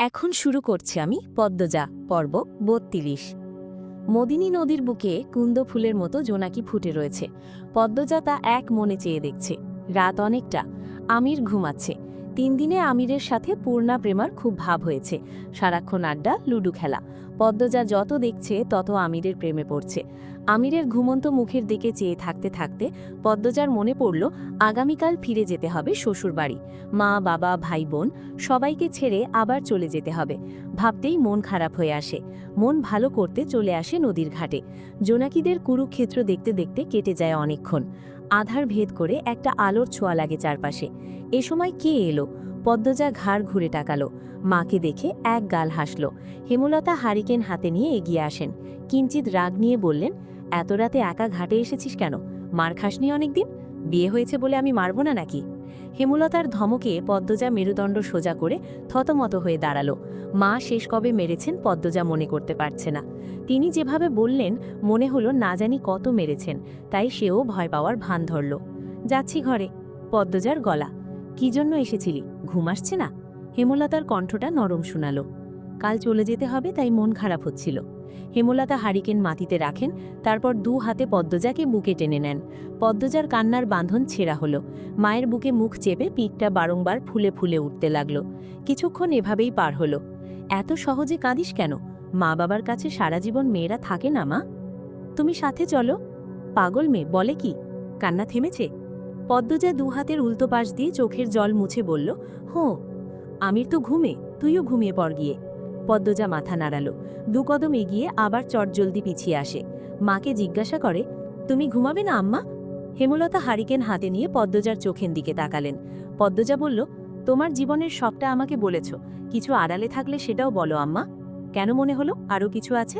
এখন শুরু করছি আমি পদ্মজা পর্ব ৩২। মদিনী নদীর বুকে কুন্দ ফুলের মতো জোনাকি ফুটে রয়েছে। পদ্মজা তা এক মনে চেয়ে দেখছে। রাত অনেকটা, আমির ঘুমাচ্ছে। ৩ দিনে আমিরের সাথে পূর্ণা প্রেমার খুব ভাব হয়েছে। সারাক্ষণ আড্ডা, লুডু খেলা। পদ্মজা যত দেখছে তত আমিরের প্রেমে পড়ছে। আমিরের ঘুমন্ত মুখের দিকে চেয়ে থাকতে থাকতে পদ্মজার মনে পড়ল আগামীকাল ফিরে যেতে হবে শ্বশুর বাড়ি। মা, বাবা, ভাই, বোন সবাইকে ছেড়ে আবার চলে যেতে হবে। ভাবতেই মন খারাপ হয়ে আসে। মন ভালো করতে চলে আসে নদীর ঘাটে। জোনাকিদের কুরুক্ষেত্র দেখতে দেখতে কেটে যায় অনেকক্ষণ। আধার ভেদ করে একটা আলোর ছোঁয়া লাগে চারপাশে। এ সময় কে এলো? পদ্মজা ঘাড় ঘুরে তাকালো। মাকে দেখে এক গাল হাসল। হেমলতা হারিকেন হাতে নিয়ে এগিয়ে আসেন। কিঞ্চিত রাগ নিয়ে বললেন, এত রাতে একা ঘাটে এসেছিস কেন? মার খাসনি অনেকদিন? বিয়ে হয়েছে বলে আমি মারব না নাকি? হেমলতার ধমকে পদ্মজা মেরুদণ্ড সোজা করে থতমত হয়ে দাঁড়ালো। মা শেষ কবে মেরেছেন পদ্মজা মনে করতে পারছে না। তিনি যেভাবে বললেন মনে হলো না জানি কত মেরেছেন, তাই সেও ভয় পাওয়ার ভান ধরল। যাচ্ছি ঘরে। পদ্মজার গলা। কি জন্য এসেছিলি? ঘুম আসছে না? হেমলতার কণ্ঠটা নরম শোনালো। কাল চলে যেতে হবে তাই মন খারাপ হচ্ছিল। হেমলতা হারিকেন মাটিতে রাখেন, তারপর 2 হাতে পদ্মজাকে বুকে টেনে নেন। পদ্মজার কান্নার বাঁধন ছেঁড়া হলো। মায়ের বুকে মুখ চেপে পিঠটা বারংবার ফুলে ফুলে উঠতে লাগলো। কিছুক্ষণ এভাবেই পার হলো। এত সহজে কাঁদিস কেন? মা বাবার কাছে সারা জীবন মেয়েরা থাকে না মা? তুমি সাথে চলো। পাগল মেয়ে বলে কি? কান্না থেমেছে? পদ্মজা 2 হাতের উল্টো পাশ দিয়ে চোখের জল মুছে বলল, হোঁ। আমির তো ঘুমে, তুইও ঘুমিয়ে পড় গিয়ে। পদ্মজা মাথা নাড়ালো। 2 কদম এগিয়ে আবার চটজলদি পিছিয়ে আসে। মাকে জিজ্ঞাসা করে, তুমি ঘুমাবে না আম্মা? হেমলতা হারিকেন হাতে নিয়ে পদ্মজার চোখের দিকে তাকালেন। পদ্মজা বলল, তোমার জীবনের সবটা আমাকে বলেছ, কিছু আড়ালে থাকলে সেটাও বলো আম্মা। কেন মনে হলো আরও কিছু আছে?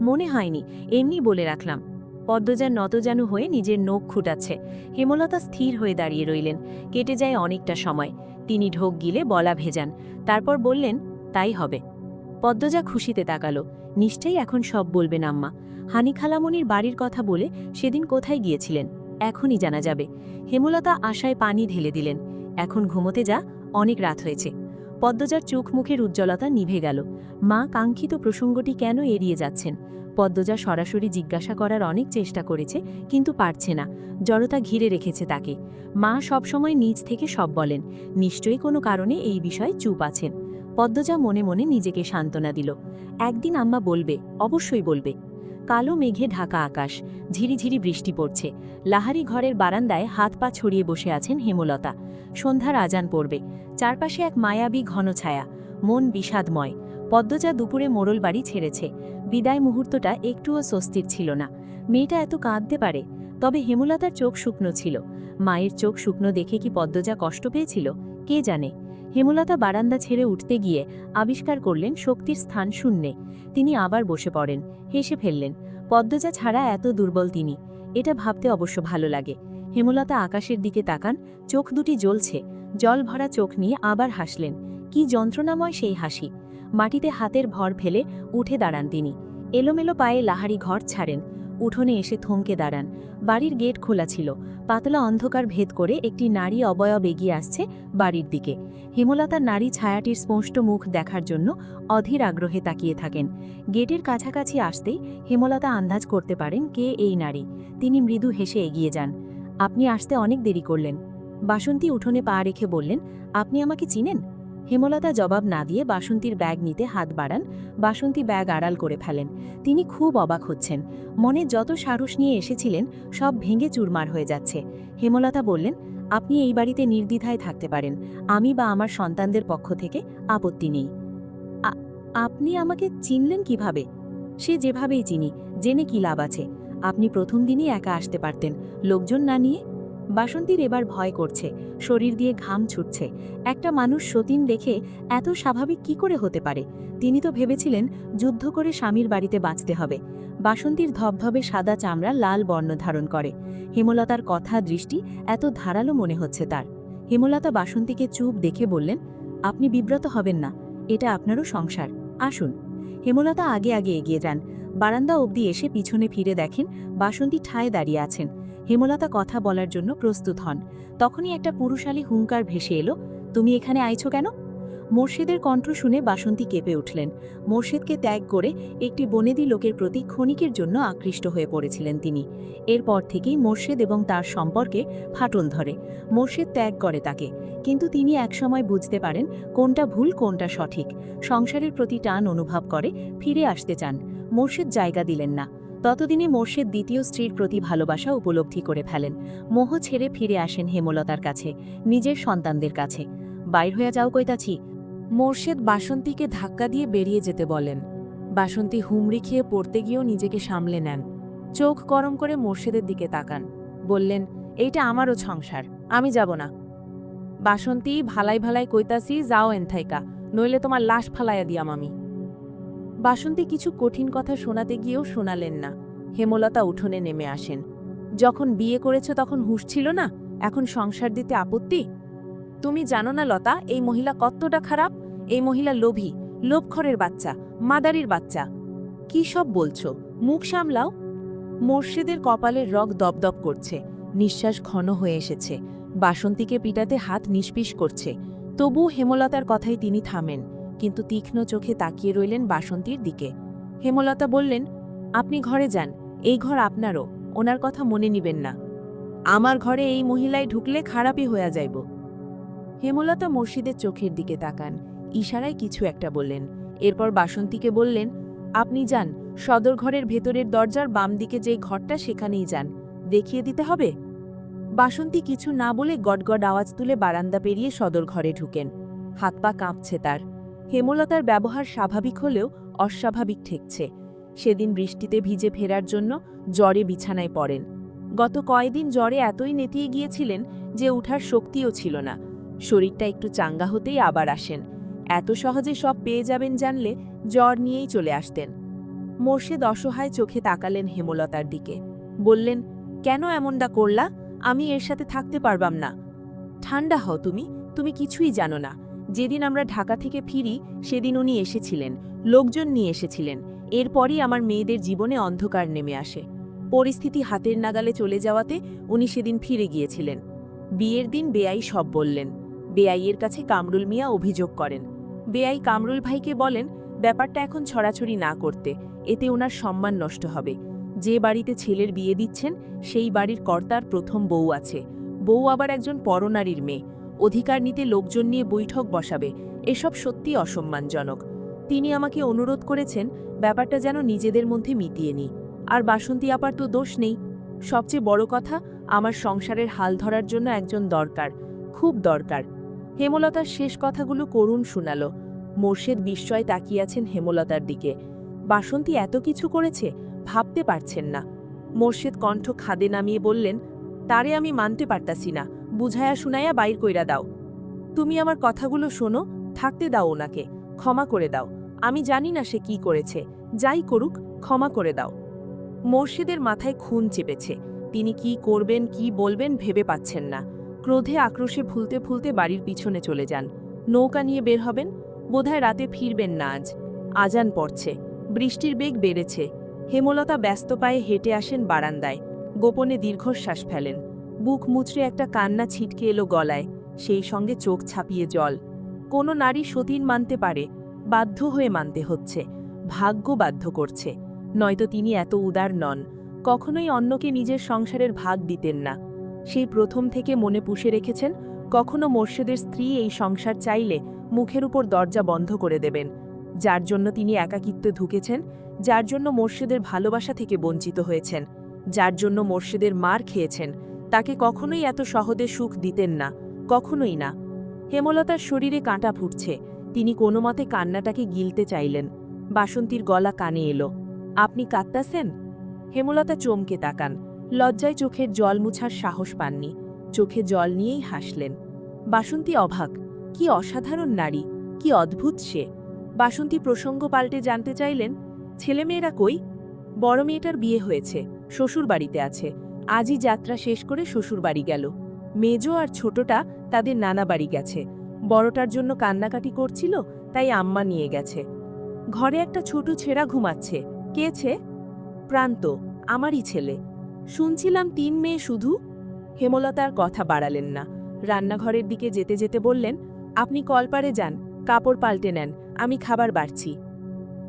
মনে হয়নি, এমনি বলে রাখলাম। পদ্মজার নতজানু হয়ে নিজের নখ খুঁটাচ্ছে। হেমলতা স্থির হয়ে দাঁড়িয়ে রইলেন। কেটে যায় অনেকটা সময়। তিনি ঢোক গিলে বলা ভেজান। তারপর বললেন, তাই হবে। পদ্মজা খুশিতে তাকালো। নিশ্চয়ই এখন সব বলবেন আম্মা। হানি খালামণির বাড়ির কথা বলে সেদিন কোথায় গিয়েছিলেন? এখনই জানা যাবে। হেমলতা আশায় পানি ঢেলে দিলেন। এখন ঘুমোতে যা, অনেক রাত হয়েছে। পদ্মজার চোখ মুখের উজ্জ্বলতা নিভে গেল। মা কাঙ্ক্ষিত প্রসঙ্গটি কেন এড়িয়ে যাচ্ছেন? পদ্মজা সরাসরি জিজ্ঞাসা করার অনেক চেষ্টা করেছে, কিন্তু পারছে না। জড়তা ঘিরে রেখেছে তাকে। মা সবসময় নিজ থেকে সব বলেন। নিশ্চয়ই কোনো কারণে এই বিষয়ে চুপ আছেন। পদ্মজা মনে মনে নিজেকে সান্ত্বনা দিল। একদিন আম্মা বলবে, অবশ্যই বলবে। কালো মেঘে ঢাকা আকাশ। ঝিরিঝিরি বৃষ্টি পড়ছে। লাহারি ঘরের বারান্দায় হাত পা ছড়িয়ে বসে আছেন হেমলতা। সন্ধ্যার আজান পড়বে। চারপাশে এক মায়াবী ঘন ছায়া। মন বিষাদময়। পদ্মজা দুপুরে মোড়ল বাড়ি ছেড়েছে। বিদায় মুহূর্তটা একটুও স্বস্তির ছিল না। মেয়েটা এত কাঁদতে পারে? তবে হেমলতার চোখ শুকনো ছিল। মায়ের চোখ শুকনো দেখে কি পদ্মজা কষ্ট পেয়েছিল? কে জানে। হেমলতা বারান্দা ছেড়ে উঠতে গিয়ে আবিষ্কার করলেন শক্তির স্থান শূন্যে। তিনি আবার বসে পড়েন। হেসে ফেললেন। পদ্মজা ছাড়া এত দুর্বল তিনি। এটা ভাবতে অবশ্য ভালো লাগে। হেমলতা আকাশের দিকে তাকান। চোখ দুটি জ্বলছে। জল ভরা চোখ নিয়ে আবার হাসলেন। কি যন্ত্রণাময় সেই হাসি। মাটিতে হাতের ভর ফেলে উঠে দাঁড়ান তিনি। এলোমেলো পায়ে লাহারি ঘর ছাড়েন। উঠোনে এসে থমকে দাঁড়ান। বাড়ির গেট খোলা ছিল। পাতলা অন্ধকার ভেদ করে একটি নারী অবয়ব এগিয়ে আসছে বাড়ির দিকে। হেমলতার নারী ছায়াটির স্পষ্ট মুখ দেখার জন্য অধীর আগ্রহে তাকিয়ে থাকেন। গেটের কাছাকাছি আসতেই হেমলতা আন্দাজ করতে পারেন কে এই নারী। তিনি মৃদু হেসে এগিয়ে যান। আপনি আসতে অনেক দেরি করলেন। বাসন্তী উঠোনে পা রেখে বললেন, আপনি আমাকে চিনেন? হেমলতা জবাব না দিয়ে বাসন্তীর ব্যাগ নিতে হাত বাড়ান। বাসন্তী ব্যাগ আড়াল করে ফেলেন। তিনি খুব অবাক হচ্ছেন। মনে যত সাহস নিয়ে এসেছিলেন সব ভেঙে চুরমার হয়ে যাচ্ছে। হেমলতা বললেন, আপনি এই বাড়িতে নির্দ্বিধায় থাকতে পারেন। আমি বা আমার সন্তানদের পক্ষ থেকে আপত্তি নেই। আপনি আমাকে চিনলেন কিভাবে? সে যেভাবেই চিনি, জেনে কি লাভ আছে? আপনি প্রথম দিনই একা আসতে পারতেন, লোকজন না নিয়ে। বাসন্তীর এবার ভয় করছে। শরীর দিয়ে ঘাম ছুটছে। একটা মানুষ সতীন দেখে এত স্বাভাবিক কি করে হতে পারে? তিনি তো ভেবেছিলেন যুদ্ধ করে স্বামীর বাড়িতে বাঁচতে হবে। বাসন্তীর ধবধবে সাদা চামড়া লাল বর্ণ ধারণ করে। হেমলতার কথা দৃষ্টি এত ধারালো মনে হচ্ছে তার। হেমলতা বাসন্তীকে চুপ দেখে বললেন, আপনি বিব্রত হবেন না। এটা আপনারও সংসার। আসুন। হেমলতা আগে আগে এগিয়ে যান। বারান্দা অবধি এসে পিছনে ফিরে দেখেন বাসন্তী ঠায় দাঁড়িয়ে আছেন। হেমলতা কথা বলার জন্য প্রস্তুত হন। তখনই একটা পুরুষালী হুঙ্কার ভেসে এলো, তুমি এখানে আইছো কেন? মোর্শেদের কণ্ঠ শুনে বাসন্তী কেঁপে উঠলেন। মোর্শেদকে ত্যাগ করে একটি বনেদি লোকের প্রতি ক্ষণিকের জন্য আকৃষ্ট হয়ে পড়েছিলেন তিনি। এরপর থেকেই মোর্শেদ এবং তার সম্পর্কে ফাটল ধরে। মোর্শেদ ত্যাগ করে তাকে, কিন্তু তিনি একসময় বুঝতে পারেন কোনটা ভুল কোনটা সঠিক। সংসারের প্রতি টান অনুভব করে, ফিরে আসতে চান। মোর্শেদ জায়গা দিলেন না। ততদিনে মোর্শেদ দ্বিতীয় স্ত্রীর প্রতি ভালোবাসা উপলব্ধি করে ফেলেন। মোহ ছেড়ে ফিরে আসেন হেমলতার কাছে, নিজের সন্তানদের কাছে। বাইর হয়ে যাও কইতাছি। মোর্শেদ বাসন্তীকে ধাক্কা দিয়ে বেরিয়ে যেতে বলেন। বাসন্তী হুমড়ি খেয়ে পড়তে গিয়েও নিজেকে সামলে নেন। চোখ গরম করে মোর্শেদের দিকে তাকান, বললেন, এইটা আমারও সংসার, আমি যাব না। বাসন্তী, ভালাই ভালাই কইতাছি, যাও এনথাইকা, নইলে তোমার লাশ ফালাইয়া দিয়াম আমি। বাসন্তী কিছু কঠিন কথা শোনাতে গিয়েও শোনালেন না। হেমলতা উঠোনে নেমে আসেন। যখন বিয়ে করেছ তখন হুঁশ ছিল না, এখন সংসার দিতে আপত্তি? তুমি জানো না লতা, এই মহিলা কতটা খারাপ? এই মহিলা লোভী, লোভখরের বাচ্চা, মাদারির বাচ্চা। কি সব বলছো? মুখ সামলাও। মোর্শেদের কপালের রগ দপদপ করছে, নিঃশ্বাস ঘন হয়ে এসেছে। বাসন্তীকে পিটাতে হাত নিষ্পিস করছে। তবু হেমলতার কথাই তিনি থামেন, কিন্তু তীক্ষ্ণ চোখে তাকিয়ে রইলেন বাসন্তীর দিকে। হেমলতা বললেন, আপনি ঘরে যান, এই ঘর আপনারও, ওনার কথা মনে নিবেন না। আমার ঘরে এই মহিলায় ঢুকলে খারাপই হইয়া যাইব। হেমলতা মুর্শিদের চোখের দিকে তাকান, ইশারায় কিছু একটা বললেন। এরপর বাসন্তীকে বললেন, আপনি যান, সদর ঘরের ভেতরের দরজার বাম দিকে যে ঘরটা সেখানেই যান, দেখিয়ে দিতে হবে। বাসন্তী কিছু না বলে গডগড আওয়াজ তুলে বারান্দা পেরিয়ে সদর ঘরে ঢুকেন। হাত পা কাঁপছে তার। হেমলতার ব্যবহার স্বাভাবিক হলেও অস্বাভাবিক ঠেকছে। সেদিন বৃষ্টিতে ভিজে ফেরার জন্য জ্বরে বিছানায় পড়েন। গত কয়েকদিন জ্বরে এতই নেতিয়ে গিয়েছিলেন যে উঠার শক্তিও ছিল না। শরীরটা একটু চাঙ্গা হতেই আবার আসেন। এত সহজে সব পেয়ে যাবেন জানলে জ্বর নিয়েই চলে আসতেন। মোর্শেদ অসহায় চোখে তাকালেন হেমলতার দিকে, বললেন, কেন এমনটা করলা? আমি এর সাথে থাকতে পারবাম না। ঠান্ডা হও তুমি, তুমি কিছুই জানো না। যেদিন আমরা ঢাকা থেকে ফিরি সেদিন উনি এসেছিলেন, লোকজন নিয়ে এসেছিলেন। এরপরই আমার মেয়েদের জীবনে অন্ধকার নেমে আসে। পরিস্থিতি হাতের নাগালে চলে যাওয়াতে উনি সেদিন ফিরে গিয়েছিলেন। বিয়ের দিন বেয়াই সব বললেন। বেয়াইয়ের কাছে কামরুল মিয়া অভিযোগ করেন। বেয়াই কামরুল ভাইকে বলেন, ব্যাপারটা এখন ছড়াছড়ি না করতে, এতে ওনার সম্মান নষ্ট হবে। যে বাড়িতে ছেলের বিয়ে দিচ্ছেন সেই বাড়ির কর্তার প্রথম বউ আছে, বউ আবার একজন পরনারীর মেয়ে। অধিকার নিতে লোকজন নিয়ে বৈঠক বসাবে, এসব সত্যি অসম্মানজনক। তিনি আমাকে অনুরোধ করেছেন ব্যাপারটা যেন নিজেদের মধ্যে মিটিয়ে নিই। আর বাসন্তী আপার তো দোষ নেই। সবচেয়ে বড় কথা, আমার সংসারের হাল ধরার জন্য একজন দরকার, খুব দরকার। হেমলতার শেষ কথাগুলো করুণ শোনাল। মোর্শেদ বিস্ময় তাকিয়াছেন হেমলতার দিকে। বাসন্তী এত কিছু করেছে, ভাবতে পারছেন না। মোর্শেদ কণ্ঠ খাদে নামিয়ে বললেন, তারে আমি মানতে পারতাছি না, বুঝায়া শুনাইয়া বাইর কইরা দাও। তুমি আমার কথাগুলো শোনো, থাকতে দাও ওনাকে, ক্ষমা করে দাও। আমি জানি না সে কি করেছে, যাই করুক ক্ষমা করে দাও। মোর্শেদের মাথায় খুন চেপেছে। তিনি কি করবেন কি বলবেন ভেবে পাচ্ছেন না। ক্রোধে আক্রোশে ফুলতে ফুলতে বাড়ির পিছনে চলে যান। নৌকা নিয়ে বের হবেন, বোধহয় রাতে ফিরবেন না আজ। আজান পড়ছে, বৃষ্টির বেগ বেড়েছে। হেমলতা ব্যস্ত পায়ে হেঁটে আসেন বারান্দায়, গোপনে দীর্ঘশ্বাস ফেলেন। বুক মুচড়ে একটা কান্না ছিটকে এলো গলায়, সেই সঙ্গে চোখ ছাপিয়ে জল। কোনো নারী সতীন মানতে পারে, বাধ্য হয়ে মানতে হচ্ছে, ভাগ্য বাধ্য করছে, নয়তো তিনি এত উদার নন। কখনোই অন্যকে নিজের সংসারের ভাগ দিতেন না। সেই প্রথম থেকে মনে পুষে রেখেছেন, কখনো মোর্শেদের স্ত্রী এই সংসার চাইলে মুখের উপর দরজা বন্ধ করে দেবেন। যার জন্য তিনি একাকিত্বে ঢুকেছেন, যার জন্য মোর্শেদের ভালোবাসা থেকে বঞ্চিত হয়েছেন, যার জন্য মোর্শেদের মার খেয়েছেন, তাকে কখনোই এত সহজে সুখ দিতেন না, কখনোই না। হেমলতার শরীরে কাঁটা ফুটছে, তিনি কোনো মতে কান্নাটাকে গিলতে চাইলেন। বাসন্তীর গলা কানে এলো, আপনি কাঁদতাছেন? হেমলতা চমকে তাকান, লজ্জায় চোখের জল মুছার সাহস পাননি, চোখে জল নিয়েই হাসলেন। বাসন্তী অবাক, কি অসাধারণ নারী, কি অদ্ভুত সে। বাসন্তী প্রসঙ্গ পাল্টে জানতে চাইলেন, ছেলেমেয়েরা কই? বড় মেয়েটার বিয়ে হয়েছে, শ্বশুর বাড়িতে আছে, আজই যাত্রা শেষ করে শ্বশুর বাড়ি গেল। মেজো আর ছোটটা তাদের নানা বাড়ি গেছে। বড়টার জন্য কান্নাকাটি করছিল, তাই আম্মা নিয়ে গেছে। ঘরে একটা ছোট ছেঁড়া ঘুমাচ্ছে, কেছে? প্রান্ত, আমারই ছেলে। শুনছিলাম 3 মেয়ে শুধু। হেমলতার কথা বাড়ালেন না, রান্নাঘরের দিকে যেতে যেতে বললেন, আপনি কলপারে যান, কাপড় পাল্টে নেন, আমি খাবার বাড়ছি।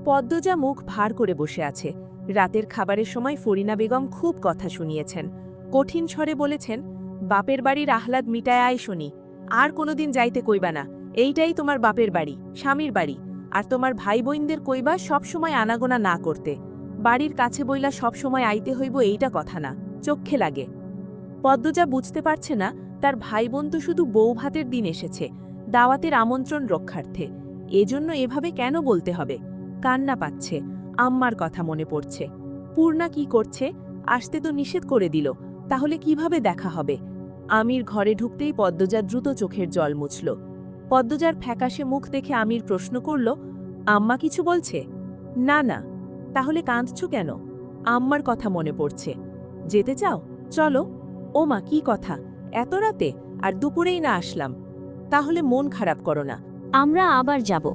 পদ্মজা মুখ ভার করে বসে আছে। রাতের খাবারের সময় ফরিনা বেগম খুব কথা শুনিয়েছেন। কঠিন স্বরে বলেছেন, বাপের বাড়ির আহ্লাদ মিটায় আয় শুনি, আর কোনোদিন যাইতে কইবা না। এইটাই তোমার বাপের বাড়ি, স্বামীর বাড়ি। আর তোমার ভাই বোনদের কইবা সবসময় আনাগোনা না করতে। বাড়ির কাছে বইলা সবসময় আইতে হইব এইটা কথা না, চক্ষে লাগে। পদ্মজা বুঝতে পারছে না তার ভাই বোন তো শুধু বউ ভাতের দিন এসেছে, দাওয়াতের আমন্ত্রণ রক্ষার্থে। এজন্য এভাবে কেন বলতে হবে? কান্না পাচ্ছে, আম্মার কথা মনে পড়ছে। পূর্ণা কি করছে? আসতে তো নিষেধ করে দিল, তাহলে কিভাবে দেখা হবে? আমির ঘরে ঢুকতেই পদ্মজা দ্রুত চোখের জল মুছল। পদ্মজার ফ্যাকাশে মুখ দেখে আমির প্রশ্ন করল, আম্মা কিছু বলছে? না না। তাহলে কাঁদছ কেন? আম্মার কথা মনে পড়ছে। যেতে চাও? চলো। ও মা, কি কথা, এত রাতে? আর দুপুরেই না আসলাম। তাহলে মন খারাপ করো না। আমরা আবার যাব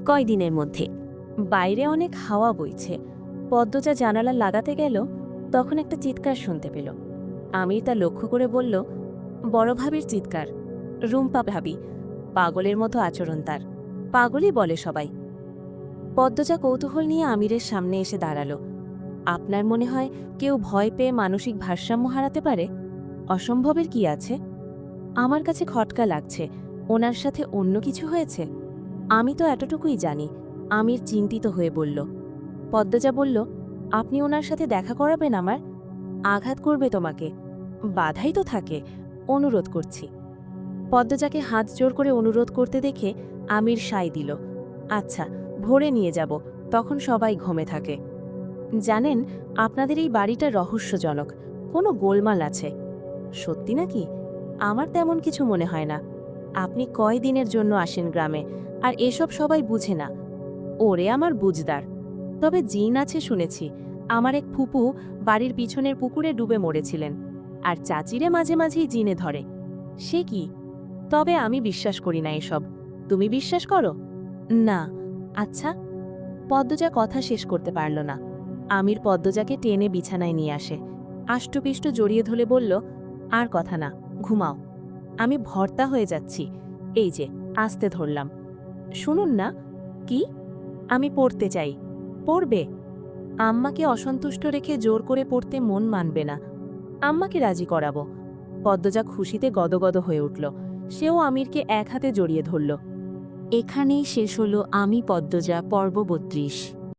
কয়দিনের মধ্যে। বাইরে অনেক হাওয়া বইছে। পদ্মজা জানালা লাগাতে গেল, তখন একটা চিৎকার শুনতে পেল। আমির তা লক্ষ্য করে বলল, বড় ভাবির চিৎকার। রুম্পা ভাবি। পাগলের মতো আচরণ তার, পাগলই বলে সবাই। পদ্মজা কৌতূহল নিয়ে আমিরের সামনে এসে দাঁড়াল। আপনার মনে হয় কেউ ভয় পেয়ে মানসিক ভারসাম্য হারাতে পারে? অসম্ভবের কি আছে? আমার কাছে খটকা লাগছে, ওনার সাথে অন্য কিছু হয়েছে। আমি তো এতটুকুই জানি। আমির চিন্তিত হয়ে বলল। পদ্মজা বলল, আপনি ওনার সাথে দেখা করাবেন আমার? আঘাত করবে তোমাকে। বাধাই তো থাকে, অনুরোধ করছি। পদ্মজাকে হাত জোর করে অনুরোধ করতে দেখে আমির সায় দিল। আচ্ছা, ভোরে নিয়ে যাব, তখন সবাই ঘুমে থাকে। জানেন, আপনাদের এই বাড়িটা রহস্যজনক, কোনো গোলমাল আছে। সত্যি নাকি? আমার তেমন কিছু মনে হয় না। আপনি কয় দিনের জন্য আসেন গ্রামে, আর এসব সবাই বুঝে না। ওরে আমার বুঝদার। তবে জিন আছে শুনেছি। আমার এক ফুপু বাড়ির পিছনের পুকুরে ডুবে মরেছিলেন, আর চাচিরে মাঝে মাঝেই জিনে ধরে। সে কি? তবে আমি বিশ্বাস করি না এসব। তুমি বিশ্বাস করো? না। আচ্ছা। পদ্মজা কথা শেষ করতে পারল না। আমির পদ্মজাকে টেনে বিছানায় নিয়ে আসে, আষ্টপিষ্ট জড়িয়ে ধরে বলল, আর কথা না, ঘুমাও। আমি ভর্তা হয়ে যাচ্ছি। এই যে, আস্তে ধরলাম। শুনুন না। কি? আমি পড়তে চাই। পড়বে? আম্মাকে অসন্তুষ্ট রেখে জোর করে পড়তে মন মানবে না। আম্মাকে রাজি করাবো। পদ্মজা খুশিতে গদগদ হয়ে উঠল। সেও আমিরকে এক হাতে জড়িয়ে ধরল। এখানেই শেষ হল আমি পদ্মজা পর্ব ৩২।